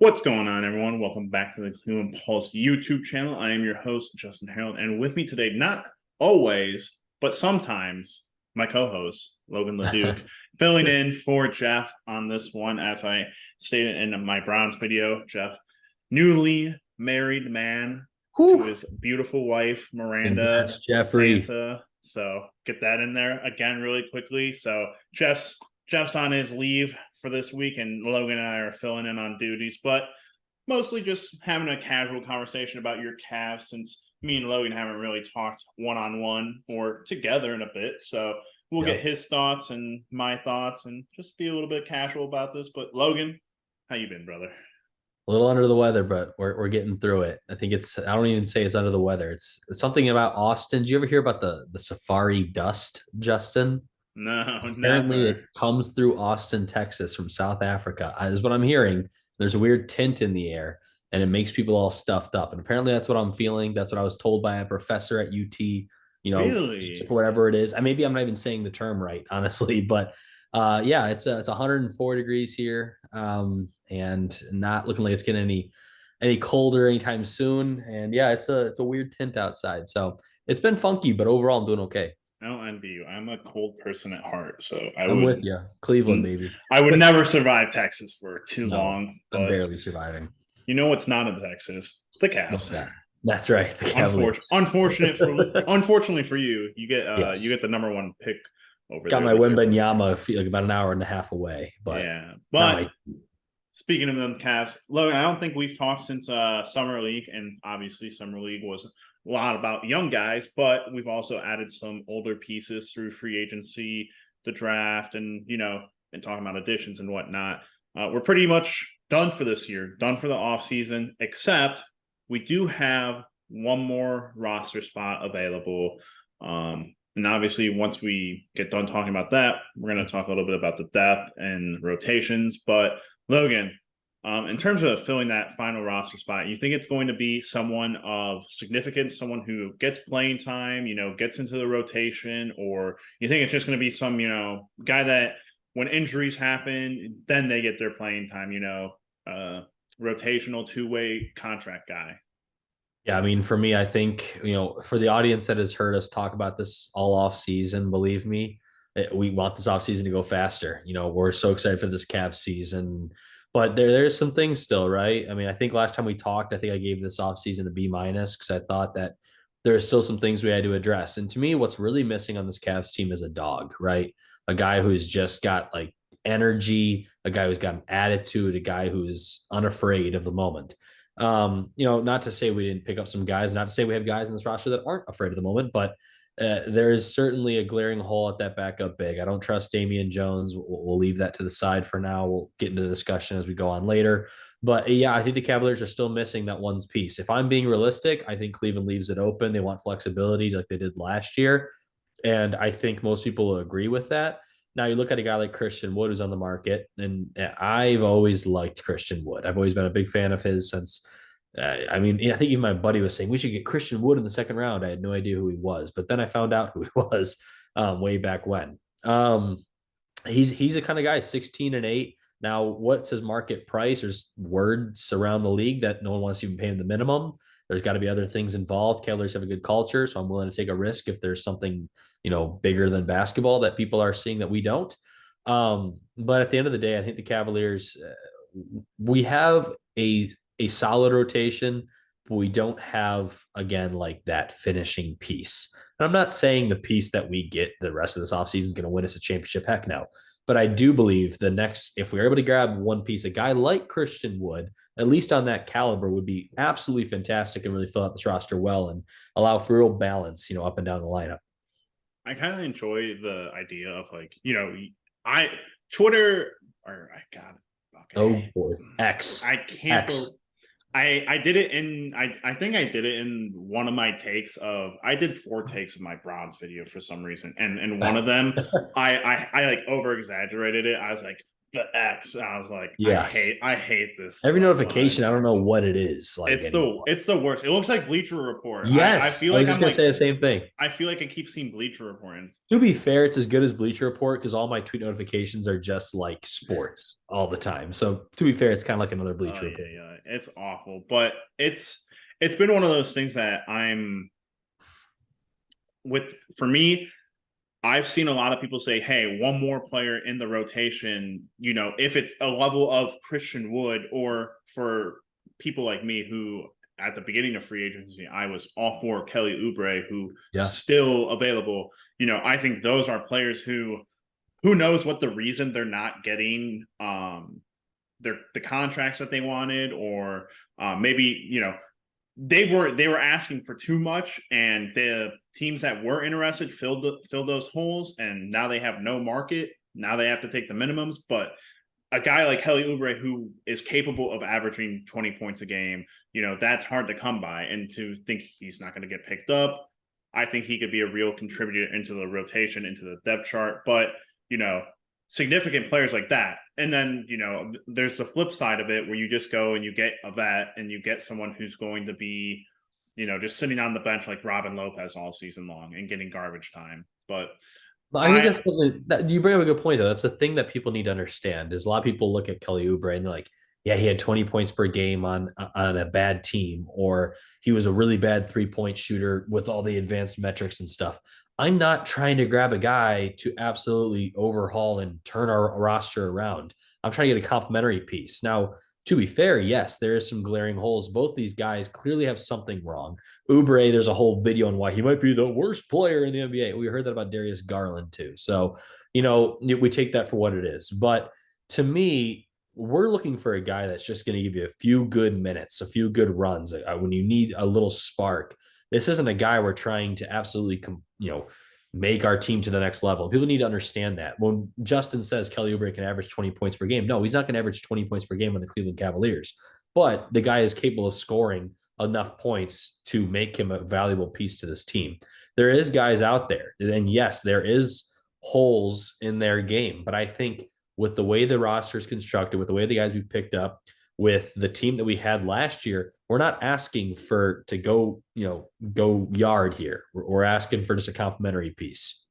What's going on, everyone? Welcome back to the Cleveland Pulse YouTube channel. I am your host, Justin Harold, and with me today, not always, but sometimes, my co-host, Logan LeDuc, filling in for Jeff on this one. As I stated in my bronze video, Jeff, newly married man to his beautiful wife, Miranda Jeffrey. Santa. So get that in there again really quickly. So Jeff's on his leave for this week, and Logan and I are filling in on duties, but mostly just having a casual conversation about your Cavs, since me and Logan haven't really talked one-on-one or together in a bit. So we'll get his thoughts and my thoughts and just be a little bit casual about this. But Logan, how you been, brother? A little under the weather, but we're getting through it. I think I don't even say it's under the weather. It's something about Austin. Did you ever hear about the safari dust, Justin? No, Apparently never. it comes through Austin, Texas from South Africa. Is what I'm hearing. There's a weird tint in the air and it makes people all stuffed up. And apparently that's what I'm feeling. That's what I was told by a professor at UT, Really? for whatever it is. Maybe I'm not even saying the term right, honestly, but yeah, it's 104 degrees here, and not looking like it's getting any colder anytime soon. And yeah, it's a weird tint outside, so it's been funky, but overall I'm doing okay. I don't envy you. I'm a cold person at heart, so I'm with you, Cleveland, baby. I would never survive Texas for too No, long. I'm But barely surviving. you know what's not in Texas? The What's Cavs. that? That's right, the Cavaliers. Unfortunately for you, you Yes, get the number one pick over got there my this year. Wembenyama like about an hour and a half away, but Yeah, not but my. speaking of them Cavs, Logan, I don't think we've talked since Summer League, and obviously Summer League was a lot about young guys, but we've also added some older pieces through free agency, the draft, and been talking about additions and whatnot. We're pretty much done for this year, done for the offseason, except we do have one more roster spot available. And obviously, once we get done talking about that, we're going to talk a little bit about the depth and rotations. But Logan, in terms of filling that final roster spot, you think it's going to be someone of significance, someone who gets playing time, gets into the rotation, or you think it's just going to be some, guy that when injuries happen, then they get their playing time, rotational two-way contract guy? Yeah, I mean, for me, I think, for the audience that has heard us talk about this all off season, believe me, we want this off season to go faster. We're so excited for this Cavs season, but there's some things still, right? I mean, I think last time we talked, I think I gave this off season a B minus because I thought that there's still some things we had to address. And to me, what's really missing on this Cavs team is a dog, right? A guy who's just got like energy, a guy who's got an attitude, a guy who's unafraid of the moment. Not to say we didn't pick up some guys, not to say we have guys in this roster that aren't afraid of the moment, but there is certainly a glaring hole at that backup big. I don't trust Damian Jones. We'll leave that to the side for now. We'll get into the discussion as we go on later. But yeah, I think the Cavaliers are still missing that one piece. If I'm being realistic, I think Cleveland leaves it open. They want flexibility like they did last year. And I think most people will agree with that. Now you look at a guy like Christian Wood who's on the market, and I've always liked Christian Wood. I've always been a big fan of his since. I think even my buddy was saying we should get Christian Wood in the second round. I had no idea who he was, but then I found out who he was way back when. He's the kind of guy 16-8. Now, what's his market price? There's words around the league that no one wants to even pay him the minimum. There's got to be other things involved. Cavaliers have a good culture, so I'm willing to take a risk if there's something bigger than basketball that people are seeing that we don't. But at the end of the day, I think the Cavaliers, we have a solid rotation, but we don't have, again, like that finishing piece. And I'm not saying the piece that we get the rest of this offseason is going to win us a championship. Heck no. But I do believe if we're able to grab one piece, a guy like Christian Wood, at least on that caliber, would be absolutely fantastic and really fill out this roster well and allow for real balance, up and down the lineup. I kind of enjoy the idea of I Twitter or I got it. Okay. Oh boy, X. I can't. X. I did it in I think I did it in one of my takes of I did 4 takes of my bronze video for some reason, and one of them I like over exaggerated it. I was like, the X. I was like, Yes. I hate this Every so much. notification, I don't know what it is like anymore. It's the worst. It looks like Bleacher Report. I Yes, feel I was like just I'm gonna like say the same thing. I feel like I keep seeing Bleacher Report. And To be fair, it's as good as Bleacher Report because all my tweet notifications are just like sports all the time. So to be fair, it's kind of like another oh Bleacher Report. yeah, it's awful. But it's been one of those things that I'm with for me. I've seen a lot of people say, hey, one more player in the rotation, you know, if it's a level of Christian Wood, or for people like me who at the beginning of free agency, I was all for Kelly Oubre, who Yeah. still available. You know, I think those are players who knows what the reason they're not getting the contracts that they wanted, or maybe, you know, they were asking for too much, and the teams that were interested filled those holes, and now they have no market. Now they have to take the minimums. But a guy like Kelly Oubre, who is capable of averaging 20 points a game, you know, that's hard to come by. And to think he's not going to get picked up, I think he could be a real contributor into the rotation, into the depth chart. But, you know, significant players like that. And then, you know, there's the flip side of it where you just go and you get a vet and you get someone who's going to be, you know, just sitting on the bench like Robin Lopez all season long and getting garbage time. But But I think I, that's something that you bring up a good point, though. That's the thing that people need to understand is a lot of people look at Kelly Oubre and they're like, yeah, he had 20 points per game on a bad team, or he was a really bad 3-point shooter with all the advanced metrics and stuff. I'm not trying to grab a guy to absolutely overhaul and turn our roster around. I'm trying to get a complimentary piece. Now, to be fair, yes, there is some glaring holes. Both these guys clearly have something wrong. Oubre, there's a whole video on why he might be the worst player in the NBA. We heard that about Darius Garland too. So, you know, we take that for what it is. But to me, we're looking for a guy that's just going to give you a few good minutes, a few good runs when you need a little spark. This isn't a guy we're trying to absolutely, make our team to the next level. People need to understand that. When Justin says Kelly Oubre can average 20 points per game, no, he's not going to average 20 points per game on the Cleveland Cavaliers. But the guy is capable of scoring enough points to make him a valuable piece to this team. There is guys out there, and yes, there is holes in their game, but I think with the way the roster is constructed, with the way the guys we picked up, with the team that we had last year, we're not asking for to go, go yard here. We're asking for just a complimentary piece.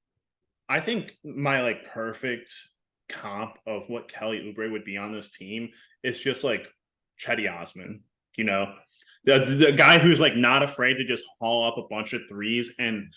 I think my like perfect comp of what Kelly Oubre would be on this team is just like Chetty Osman, you know, the guy who's like not afraid to just haul up a bunch of threes. And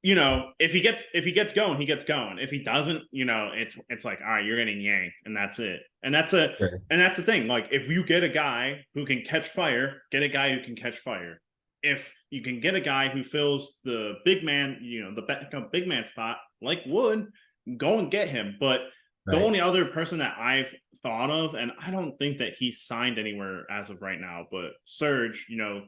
you know, if he gets going, he gets going. If he doesn't, you know, it's like, all right, you're getting yanked, and that's it. Sure. And that's the thing. Like, if you get a guy who can catch fire, get a guy who can catch fire. If you can get a guy who fills the big man, you know, the big man spot like Wood, go and get him. But the Right. only other person that I've thought of, and I don't think that he's signed anywhere as of right now, but Serge, you know,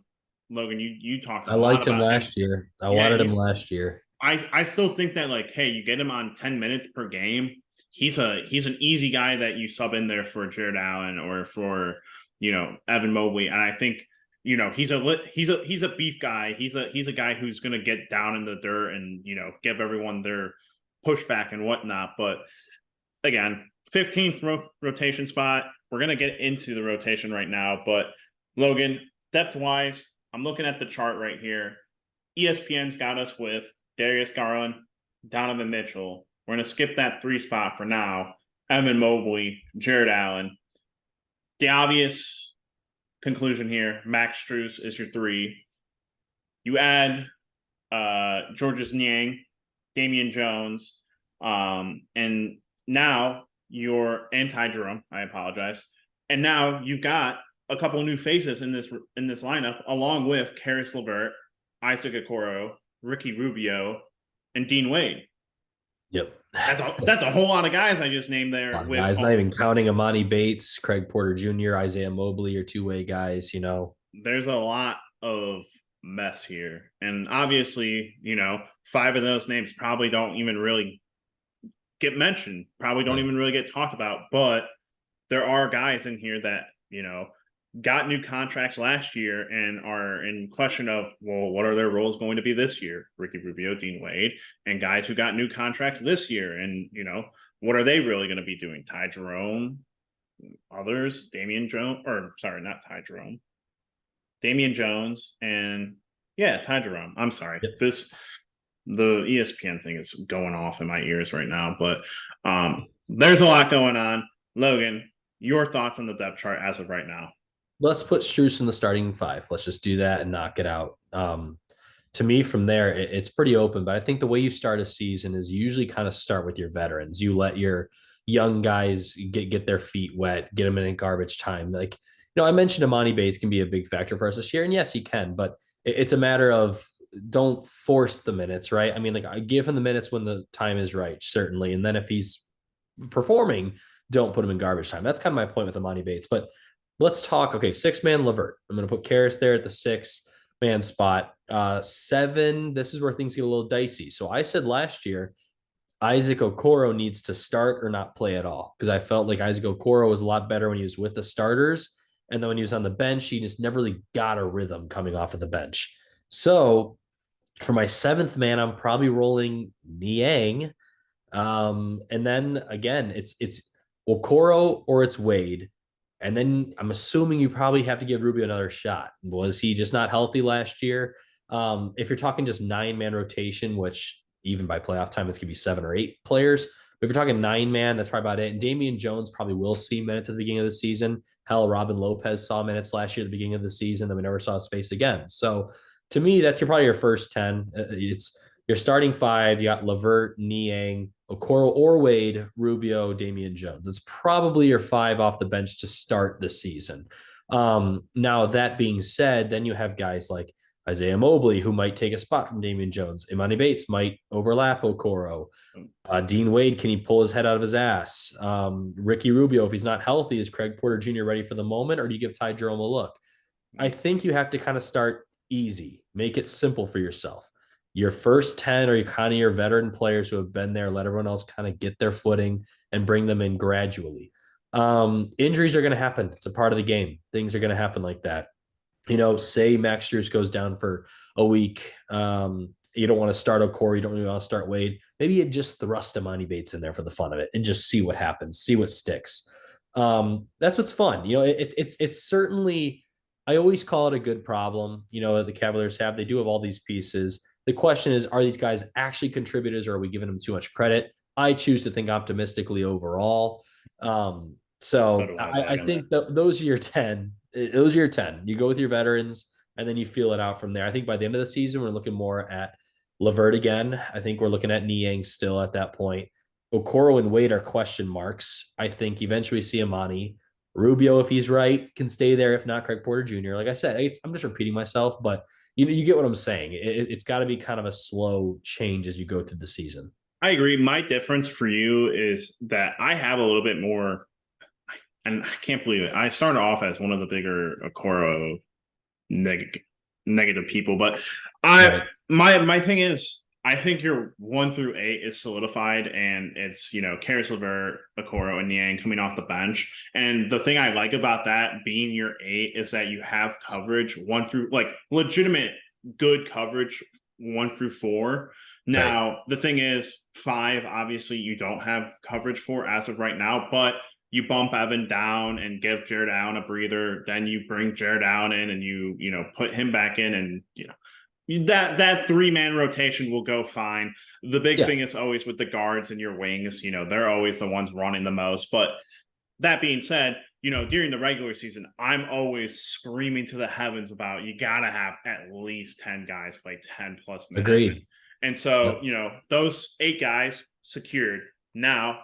Logan, you talked I a lot liked him about him. last year. I Yeah, wanted him last year. I still think that, like, hey, you get him on 10 minutes per game. He's an easy guy that you sub in there for Jared Allen or for, you know, Evan Mobley. And I think, you know, he's a beef guy. He's a guy who's gonna get down in the dirt and, you know, give everyone their pushback and whatnot. But again, 15th rotation spot. We're gonna get into the rotation right now. But Logan, depth wise, I'm looking at the chart right here. ESPN's got us with Darius Garland, Donovan Mitchell. We're going to skip that 3 spot for now. Evan Mobley, Jared Allen. The obvious conclusion here, Max Strus is your 3. You add Georges Niang, Damian Jones, and now you're anti-Jerome. I apologize. And now you've got a couple new faces in this lineup, along with Karis LeVert, Isaac Okoro, Ricky Rubio, and Dean Wade. Yep. That's a whole lot of guys I just named there. A lot of With guys, not even counting Amani Bates, Craig Porter Jr., Isaiah Mobley, or two-way guys, there's a lot of mess here, and obviously, you know, 5 of those names probably don't even really get mentioned, probably don't Right. even really get talked about. But there are guys in here that, you know, got new contracts last year and are in question of, well, what are their roles going to be this year? Ricky Rubio, Dean Wade, and guys who got new contracts this year. And, you know, what are they really going to be doing? Ty Jerome, others, Damian Jones, or sorry, not Ty Jerome, Damian Jones, and yeah, Ty Jerome. I'm sorry. The ESPN thing is going off in my ears right now, but there's a lot going on. Logan, your thoughts on the depth chart as of right now? Let's put Struess in the starting five. Let's just do that and knock it out. To me, from there, it's pretty open. But I think the way you start a season is you usually kind of start with your veterans. You let your young guys get their feet wet, get them in garbage time. Like, I mentioned Amani Bates can be a big factor for us this year, and yes, he can. But it's a matter of don't force the minutes, right? I mean, like I give him the minutes when the time is right, certainly, and then if he's performing, don't put him in garbage time. That's kind of my point with Amani Bates. But let's talk. Okay, 6-man Levert. I'm going to put Karras there at the 6-man spot. 7. This is where things get a little dicey. So I said last year Isaac Okoro needs to start or not play at all because I felt like Isaac Okoro was a lot better when he was with the starters. And then when he was on the bench, he just never really got a rhythm coming off of the bench. So for my 7th man, I'm probably rolling Niang. And then again, it's Okoro or it's Wade. And then I'm assuming you probably have to give Rubio another shot. Was he just not healthy last year? If you're talking just 9-man rotation, which even by playoff time, it's going to be 7 or 8 players. But if you're talking 9-man, that's probably about it. And Damian Jones probably will see minutes at the beginning of the season. Hell, Robin Lopez saw minutes last year at the beginning of the season, then we never saw his face again. So to me, that's probably your first 10. It's your starting 5. You got Levert, Niang, Okoro or Wade, Rubio, Damian Jones. It's probably your 5 off the bench to start the season. Now, that being said, then you have guys like Isaiah Mobley, who might take a spot from Damian Jones. Imani Bates might overlap Okoro. Dean Wade, can he pull his head out of his ass? Ricky Rubio, if he's not healthy, is Craig Porter Jr. ready for the moment, or do you give Ty Jerome a look? I think you have to kind of start easy, make it simple for yourself. Your first 10 are kind of your veteran players who have been there, let everyone else kind of get their footing and bring them in gradually. Injuries are going to happen. It's a part of the game. Things are going to happen like that. Say Max Strus goes down for a week. You don't want to start Okoro. You don't really want to start Wade. Maybe you just thrust Imani Bates in there for the fun of it and just see what happens, see what sticks. That's what's fun. It's certainly, I always call it a good problem, the Cavaliers have. They do have all these pieces. The question is, are these guys actually contributors or are we giving them too much credit? I choose to think optimistically overall. So I think those are your 10. Those are your 10. You go with your veterans and then you feel it out from there. I think by the end of the season, we're looking more at Levert again. I think we're looking at Niang still at that point. Okoro and Wade are question marks. I think eventually see Imani. Rubio, if he's right, can stay there. If not, Craig Porter Jr. Like I said, I'm just repeating myself, but you get what I'm saying. It's got to be kind of a slow change as you go through the season. I agree. My difference for you is that I have a little bit more, and I can't believe it. I started off as one of the bigger Okoro negative people, but my thing is, I think your 1 through 8 is solidified, and it's Karras LeVert, Okoro, and Niang coming off the bench. And the thing I like about that being your 8 is that you have coverage 1 through legitimate good coverage 1 through 4. Now the thing is 5, obviously you don't have coverage for as of right now, but you bump Evan down and give Jared Allen a breather. Then you bring Jared Allen in and you put him back in, and that 3-man rotation will go fine. The big thing is always with the guards and your wings, they're always the ones running the most. But that being said, during the regular season, I'm always screaming to the heavens about you got to have at least 10 guys play 10 plus minutes. Agreed. And so, those 8 guys secured. Now,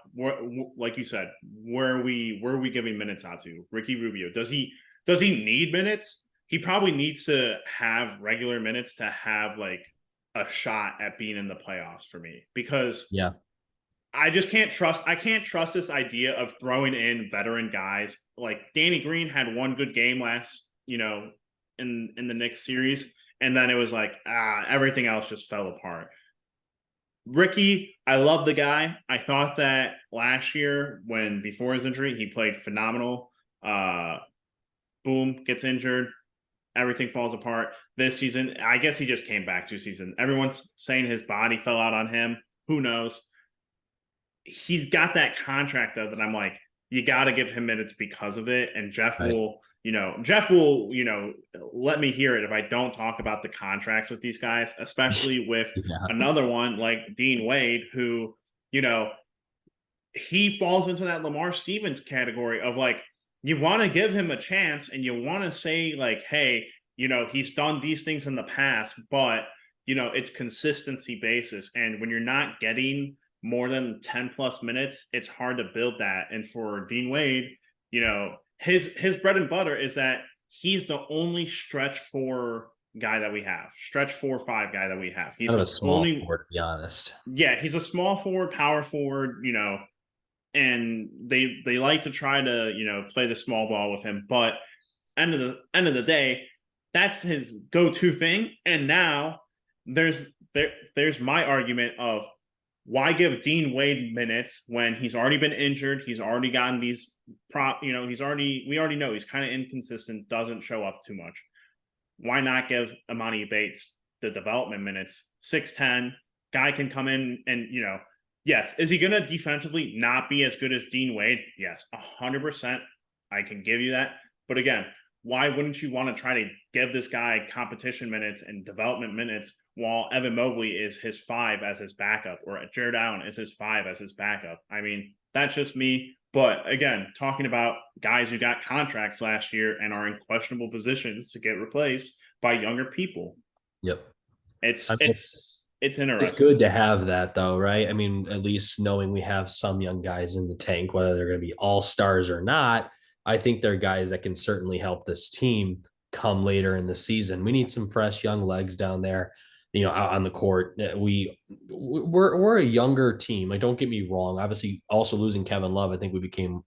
like you said, where are we giving minutes out to? Ricky Rubio, does he need minutes? He probably needs to have regular minutes to have like a shot at being in the playoffs for me, because I just can't trust. I can't trust this idea of throwing in veteran guys. Like Danny Green had one good game last, in the Knicks series, and then it was like everything else just fell apart. Ricky, I love the guy. I thought that last year, before his injury, he played phenomenal. Boom, gets injured. Everything falls apart. This season, I guess he just came back 2 seasons. Everyone's saying his body fell out on him. Who knows? he's got that contract though that I'm like, you got to give him minutes because of it. And Right. Jeff will, let me hear it if I don't talk about the contracts with these guys, especially with Yeah. another one like Dean Wade, who, you know, he falls into that Lamar Stevens category of like, you want to give him a chance and you want to say, like, hey, he's done these things in the past, but, it's consistency basis. And when you're not getting more than 10 plus minutes, it's hard to build that. And for Dean Wade, his bread and butter is that he's the only stretch four guy that we have, stretch 4 or 5 guy that we have. He's Kind of the a small only, forward, to be honest. yeah, he's a small forward, power forward, and they like to try to play the small ball with him, but end of the day, that's his go-to thing. And now there's my argument of why give Dean Wade minutes when he's already been injured, he's already gotten these we already know he's kind of inconsistent, doesn't show up too much. Why not give Amani Bates the development minutes? 6'10", guy can come in and yes. Is he going to defensively not be as good as Dean Wade? Yes, 100%. I can give you that. But again, why wouldn't you want to try to give this guy competition minutes and development minutes while Evan Mobley is his 5 as his backup, or Jared Allen is his 5 as his backup? I mean, that's just me. But again, talking about guys who got contracts last year and are in questionable positions to get replaced by younger people. Yep. It's I mean, it's it's interesting. good to have that though, right? I mean, at least knowing we have some young guys in the tank, whether they're going to be all stars or not, I think they're guys that can certainly help this team come later in the season. We need some fresh young legs down there, out on the court. We're a younger team. Like, don't get me wrong. Obviously, also losing Kevin Love, I think we became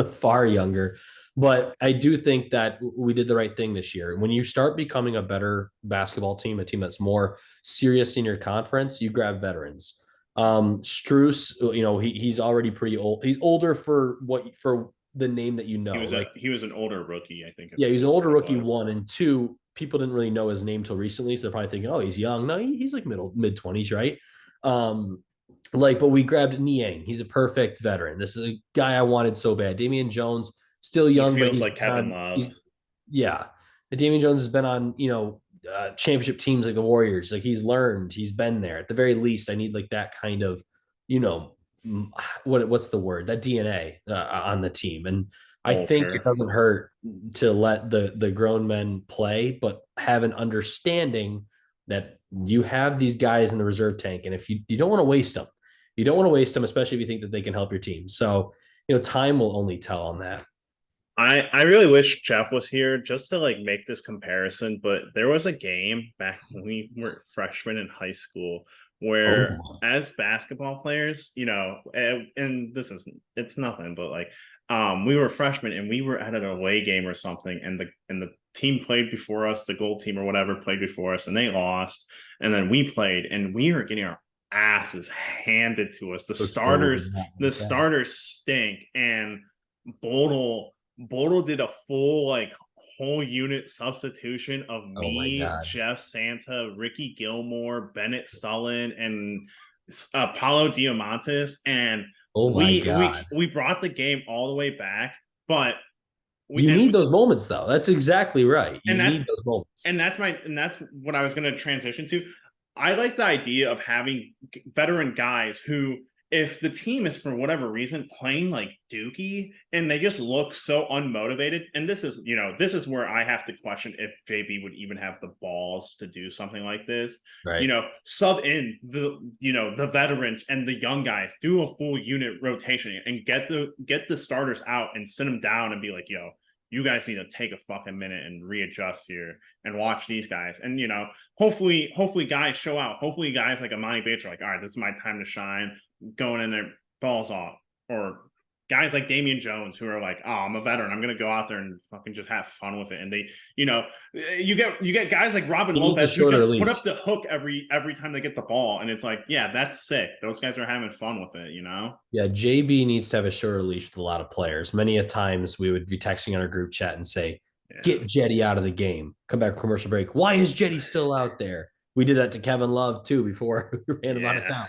far younger. But I do think that we did the right thing this year. When you start becoming a better basketball team, a team that's more serious in your conference, you grab veterans. Struess, he's already pretty old. He's older for the name that you He know. was Like, an older rookie, I think yeah, he's an is older what it rookie. was. One and two, people didn't really know his name till recently, so they're probably thinking, oh, he's young. No, he's like mid 20s, right? Um, but we grabbed Niang. He's a perfect veteran. This is a guy I wanted so bad. Damian Jones, still He young, but feels like Kevin Love. yeah. Damian Jones has been on, championship teams like the Warriors. Like, he's learned, he's been there. At the very least, I need like that kind of, you know, what's the word? That DNA on the team. And I think it Culture. doesn't hurt to let the grown men play, but have an understanding that you have these guys in the reserve tank, and if you don't want to waste them, especially if you think that they can help your team. So, time will only tell on that. I really wish Jeff was here just to like make this comparison, but there was a game back when we were freshmen in high school where Oh, as basketball players, and it's nothing, but like we were freshmen and we were at an away game or something, and the team played before us, the gold team or whatever played before us, and they lost, and then we played and we were getting our asses handed to us. The Coach Bowl did starters, not the like that. starters stink, and Bodle did a full like whole unit substitution of Oh my me, God. Jeff Santa, Ricky Gilmore, Bennett Sullen, and Paulo Diamantis, and Oh my God. we brought the game all the way back, but we You need those moments though. That's exactly right. and You need those moments. that's what I was going to transition to. I like the idea of having veteran guys who, if the team is for whatever reason playing like Dookie and they just look so unmotivated, and this is where I have to question if JB would even have the balls to do something like this. Right. Sub in the veterans and the young guys, do a full unit rotation and get the starters out and sit them down and be like, yo, you guys need to take a fucking minute and readjust here and watch these guys. And hopefully guys show out. Hopefully guys like Amani Bates are like, all right, this is my time to shine, going in there balls off. Or guys like Damian Jones who are like, oh, I'm a veteran, I'm gonna go out there and fucking just have fun with it. And they, you get guys like Robin You need the Lopez who shorter just put up leash. the hook every time they get the ball, and it's like, yeah, that's sick. Those guys are having fun with it. Yeah, JB needs to have a shorter leash with a lot of players. Many a times we would be texting on our group chat and say, Yeah. get Jetty out of the game. Come back from commercial break. Why is Jetty still out there? We did that to Kevin Love too before we ran him out of Yeah. town.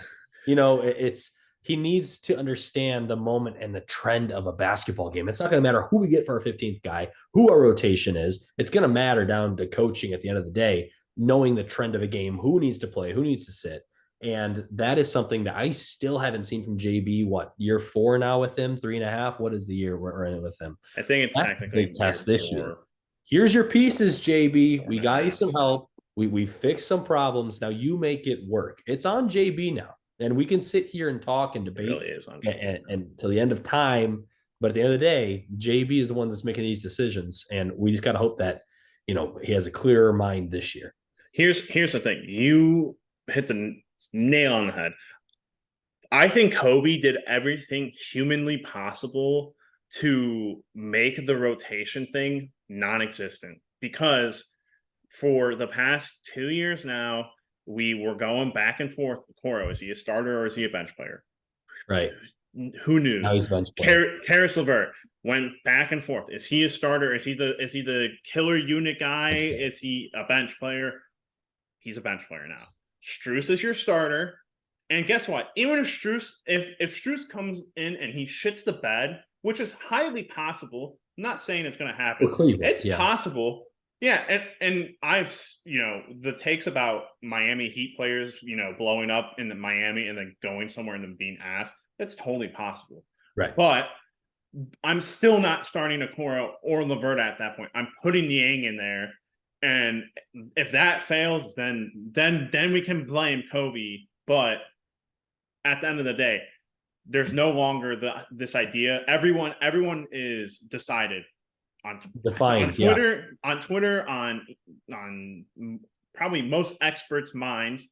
It's he needs to understand the moment and the trend of a basketball game. It's not going to matter who we get for our 15th guy, who our rotation is. It's going to matter down to coaching at the end of the day, knowing the trend of a game, who needs to play, who needs to sit. And that is something that I still haven't seen from JB. What, year 4 now with him? 3.5? What is the year we're in with him? I think it's That's the technically big test year this 4. year. Here's your pieces, JB. Four We and a got you half. some help. We fixed some problems. Now you make it work. It's on JB now. And we can sit here and talk and It debate really is on JB. and till the end of time. But at the end of the day, JB is the one that's making these decisions. And we just got to hope that, he has a clearer mind this year. Here's the thing. You hit the nail on the head. I think Kobe did everything humanly possible to make the rotation thing non-existent, because for the past 2 years now, we were going back and forth. Coro, is he a starter or is he a bench player? Right. Who knew? Now he's bench player. Karis LeVert went back and forth. Is he a starter? Is he the killer unit guy? Is he a bench player? He's a bench player now. Strus is your starter. And guess what? Even if Strus comes in and he shits the bed, which is highly possible, I'm not saying it's going to happen. It's possible. Yeah, and I've the takes about Miami Heat players, blowing up in Miami and then going somewhere and then being asked, that's totally possible. Right. But I'm still not starting Okoro or LeVert at that point. I'm putting Yang in there. And if that fails, then we can blame Kobe. But at the end of the day, there's no longer this idea. Everyone is decided on Twitter, on probably most experts' minds.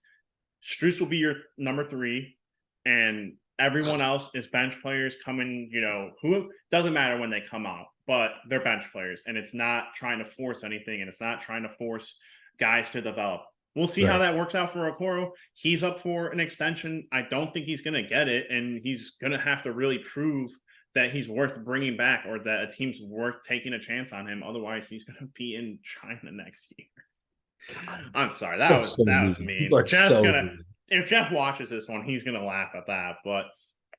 Strus will be your number 3, and everyone else is bench players coming. Who doesn't matter when they come out, but they're bench players, and it's not trying to force anything, and it's not trying to force guys to develop. We'll see how that works out for Okoro. He's up for an extension. I don't think he's going to get it, and he's going to have to really prove that he's worth bringing back, or that a team's worth taking a chance on him. Otherwise, he's going to be in China next year. I'm sorry. That was mean. If Jeff watches this one, he's going to laugh at that, but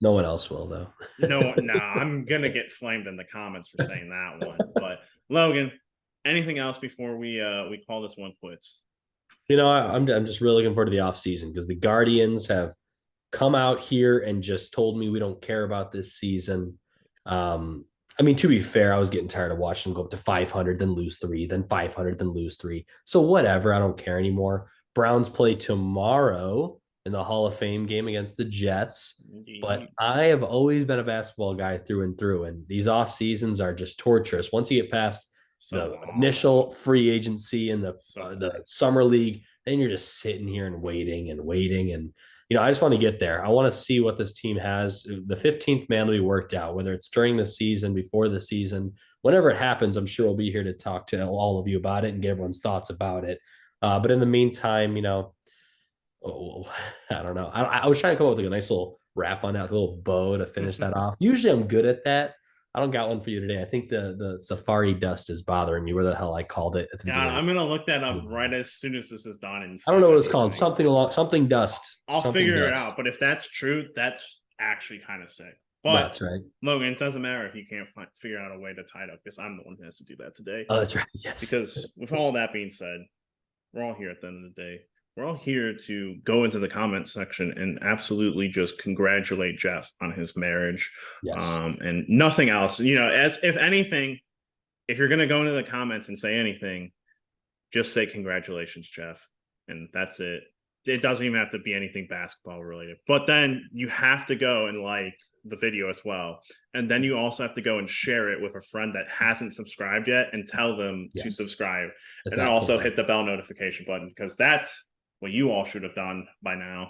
no one else will, though. No, I'm going to get flamed in the comments for saying that one. But Logan, anything else before we call this one quits? I'm just really looking forward to the offseason, because the Guardians have come out here and just told me we don't care about this season. To be fair, I was getting tired of watching them go up to 500, then lose 3, then 500, then lose 3. So whatever, I don't care anymore. Browns play tomorrow in the Hall of Fame game against the Jets. But I have always been a basketball guy through and through, and these off seasons are just torturous. Once you get past the initial free agency and the summer league, then you're just sitting here and waiting. And, I just want to get there. I want to see what this team has. The 15th man will be worked out, whether it's during the season, before the season, whenever it happens. I'm sure we'll be here to talk to all of you about it and get everyone's thoughts about it. But in the meantime, I don't know. I was trying to come up with a nice little wrap on that, a little bow to finish that off. Usually I'm good at that. I don't got one for you today. I think the safari dust is bothering me. Where the hell I called it? I'm gonna look that up right as soon as this is done. And I don't know what it's called. Something dust. I'll figure it out. But if that's true, that's actually kind of sick. But that's right, Logan. It doesn't matter if you can't figure out a way to tie it up, because I'm the one who has to do that today. Oh, that's right. Yes. Because with all that being said, we're all here at the end of the day. We're all here to go into the comment section and absolutely just congratulate Jeff on his marriage. Yes. And nothing else. As if anything, if you're going to go into the comments and say anything, just say congratulations, Jeff. And that's it. It doesn't even have to be anything basketball related. But then you have to go and like the video as well. And then you also have to go and share it with a friend that hasn't subscribed yet and tell them to subscribe. And then also hit the bell notification button, because that's what you all should have done by now.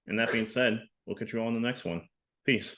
And that being said, we'll catch you all in the next one. Peace.